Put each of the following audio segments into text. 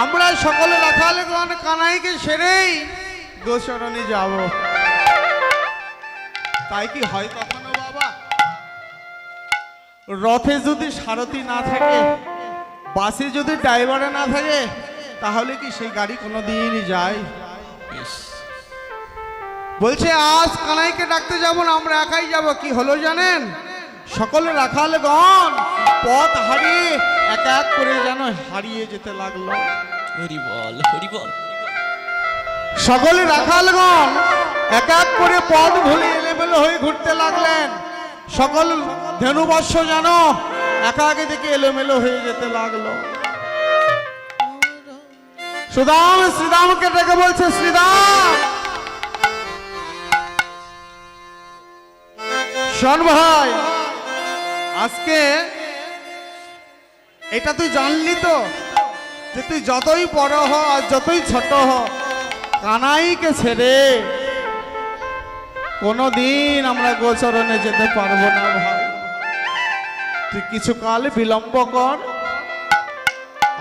আমরা সকলে রাখালে কানাইকে সেরেই গোচরণে যাব। তাই কি হয় কখনো বাবা? রথে যদি সারথি না থাকে, বাসে যদি ড্রাইভারে না থাকে, তাহলে কি সেই গাড়ি কোনোদিনই যায়? বলছে আজ কানাইকে ডাকতে যাব না, আমরা একাই যাব। কি হলো জানেন? সকলে রাখালগণ পথ হারিয়ে এক এক করে যেন হারিয়ে যেতে লাগলো। হরি বল, হরি বল। সকলে রাখালগণ এক এক করে পথ ভুলে এলোমেলো হয়ে ঘুরতে লাগলেন। সকল ধেনুবর্ষ যেন একা একে দিকে এলোমেলো হয়ে যেতে লাগলো। সুদাম শ্রীরামকে ডেকে বলছে, শ্রীরাম শোন ভাই, আজকে এটা তুই জানলি তো যে তুই যতই বড় হ আর যতই ছোট হ, কানাইকে ছেড়ে কোনোদিন আমরা গোচরণে যেতে পারবো না ভাই। তুই কিছু কাল বিলম্ব কর,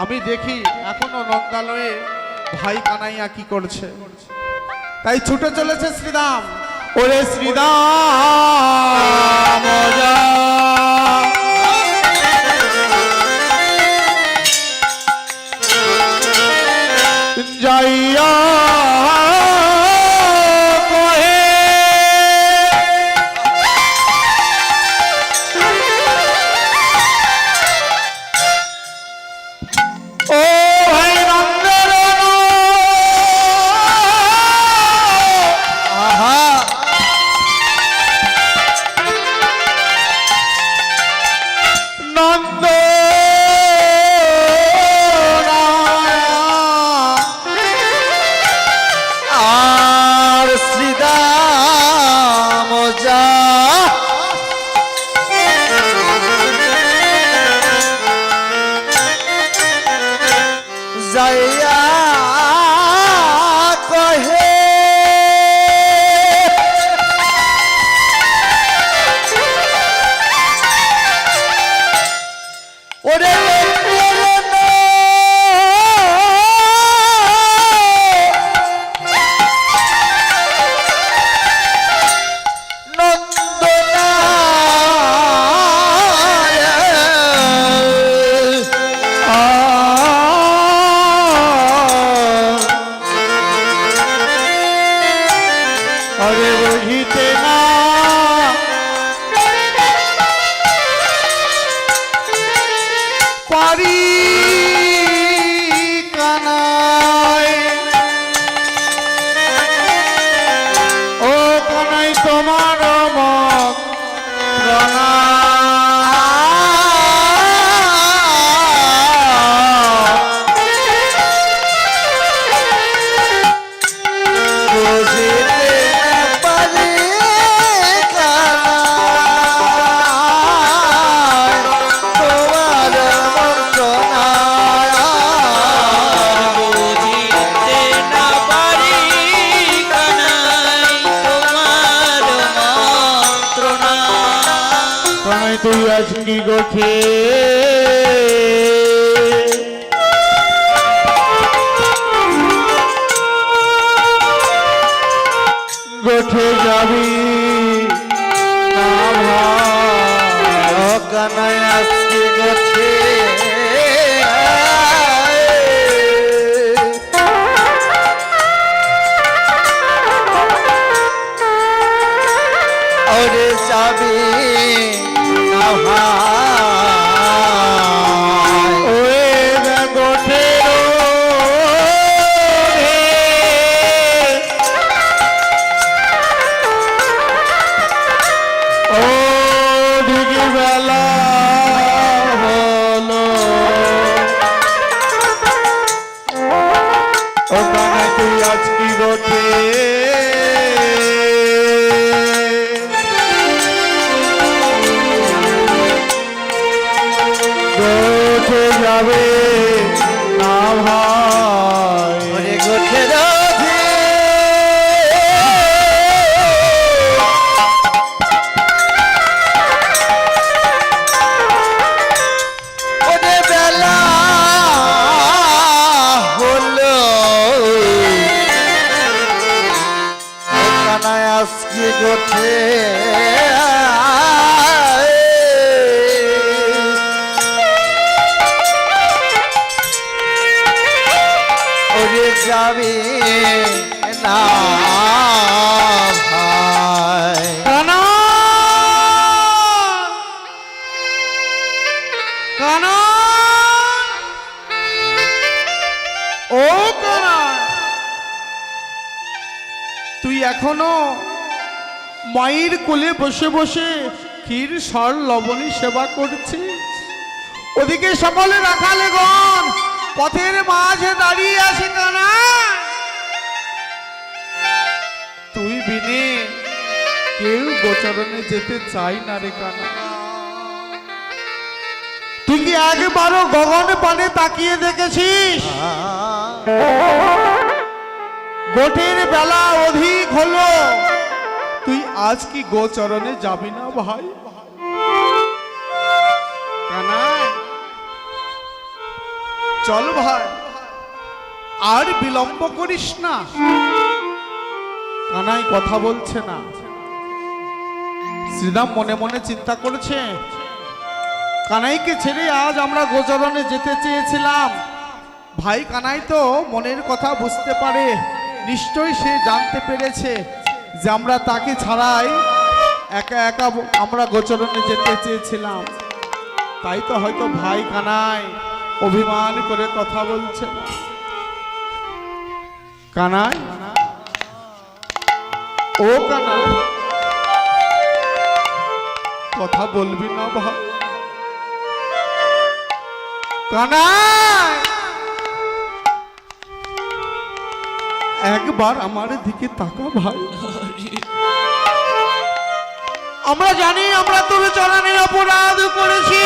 আমি দেখি এখনো নন্দালয়ে ভাই কানাইয়া কি করছে। তাই ছুটে চলেছে শ্রীরাম। ওরে শ্রীরাম যাইয়া তুই আজ কি গোঠে গোঠে যাবি না ভাই? কানাই আজ কি গোঠে ওরে যাবি যাবে না ভাই? গোঠে রাধে ওরে বেলা গোছে ওরে যাবে না ভাই কানা কানা ও কানা তুই এখনো মায়ের কোলে বসে বসে ক্ষীর সর লবণী সেবা করছিস, ওদিকে সকলে রাখালে গণ পথের মাঝে দাঁড়িয়ে আছে কানা। তুই বিনে কেউ গোচরণে যেতে চাই না রে কানা। তুই কি একবারও গগন পানে তাকিয়ে দেখেছিস? গোটের বেলা অধিক হলো, তুই আজ কি গোচরণে যাবি না ভাই? কানাই চল ভাই, আর বিলম্ব করিস না। কানাই কথা বলছে না। শ্রীরাম মনে মনে চিন্তা করছে, কানাইকে ছেড়ে আজ আমরা গোচরণে যেতে চেয়েছিলাম। ভাই কানাই তো মনের কথা বুঝতে পারে, নিশ্চয়ই সে জানতে পেরেছে যে আমরা তাকে ছাড়াই একা একা আমরা গোচরণে যেতে চেয়েছিলাম। তাই তো হয়তো ভাই কানাই অভিমান করে কথা বলছে না। কানাই ও কানাই, কথা বলবি না ভাই? কানাই একবার আমার দিকে তাকা ভাই। আমরা জানি আমরা তোর চরণে অপরাধ করেছি,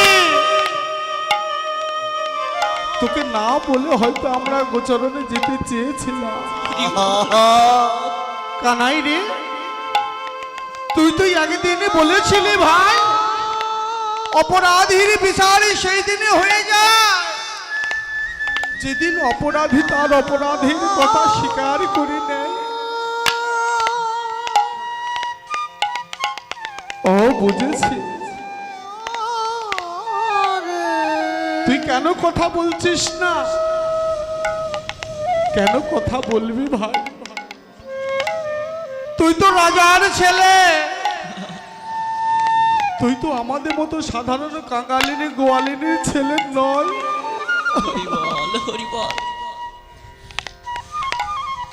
তোকে না বলে হয়তো আমরা গোচরণে যেতে চেয়েছিলাম। কানাই রে, তুই তো একদিনে বলেছিলি ভাই অপরাধীর বিচার সেই দিনে হয়ে যায় যেদিন অপরাধী তার অপরাধীর কথা স্বীকার করে নেয়। ও বুঝেছি, তুই কেন কথা বলছিস না? কেন কথা বলবি ভাই? তুই তো রাজার ছেলে, তুই তো আমাদের মতো সাধারণ কাঙালিনী গোয়ালিনীর ছেলে নয়।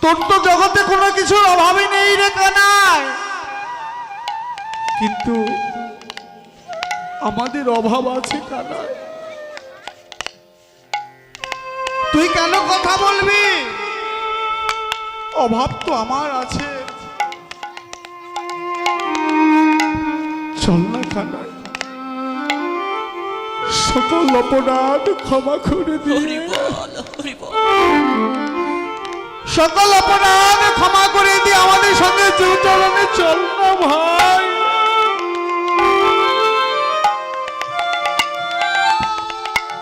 তোর তো জগতে কোনো কিছুর অভাবই নেই রে কানাই, কিন্তু আমাদের অভাব আছে কানাই। তুই কেন কথা বলবি? অভাব তো আমার আছে। চল না কানাই, সকল অপরাধ ক্ষমা করে দিয়ে, সকল অপরাধ ক্ষমা করে দিয়ে আমাদের সঙ্গে চরণে চল না ভাই।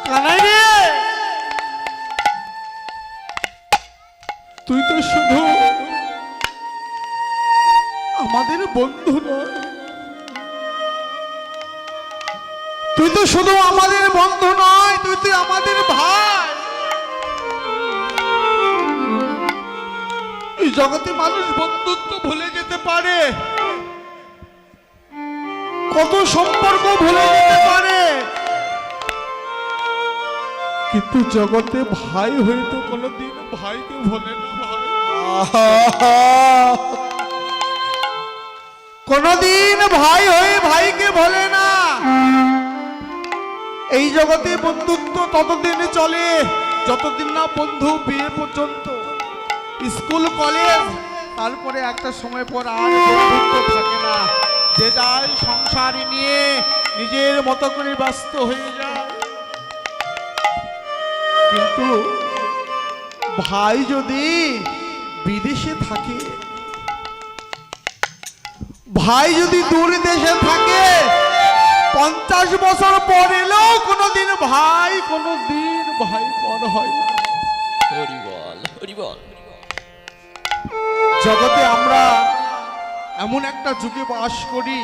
কানাই রে, তুই তো শুধু আমাদের বন্ধু নয়, তুই তো শুধু আমাদের বন্ধু নয়, তুই তুই আমাদের ভাই। এই জগতে মানুষ বন্ধুত্ব ভুলে যেতে পারে, কত সম্পর্ক ভুলে যেতে পারে, কিন্তু জগতে ভাই হয়ে তো কোনোদিন ভাইকে ভোলে না ভাই। কোনদিন ভাই হয়ে ভাইকে ভোলে না। এই জগতে বন্ধুত্ব ততদিন চলে যতদিন না বন্ধু বিয়ে পর্যন্ত, স্কুল কলেজ, তারপরে একটা সময় পর আর বন্ধুত্ব থাকে না। যে যায় সংসার নিয়ে নিজের মতো করে ব্যস্ত হয়ে যায়। কিন্তু ভাই যদি বিদেশে থাকে, ভাই যদি দূর দেশে থাকে, 50 বছর পর এলেও কোনোদিন ভাই পর হয় না। হরি বল, হরি বল। জগতে আমরা এমন একটা যুগে বাস করি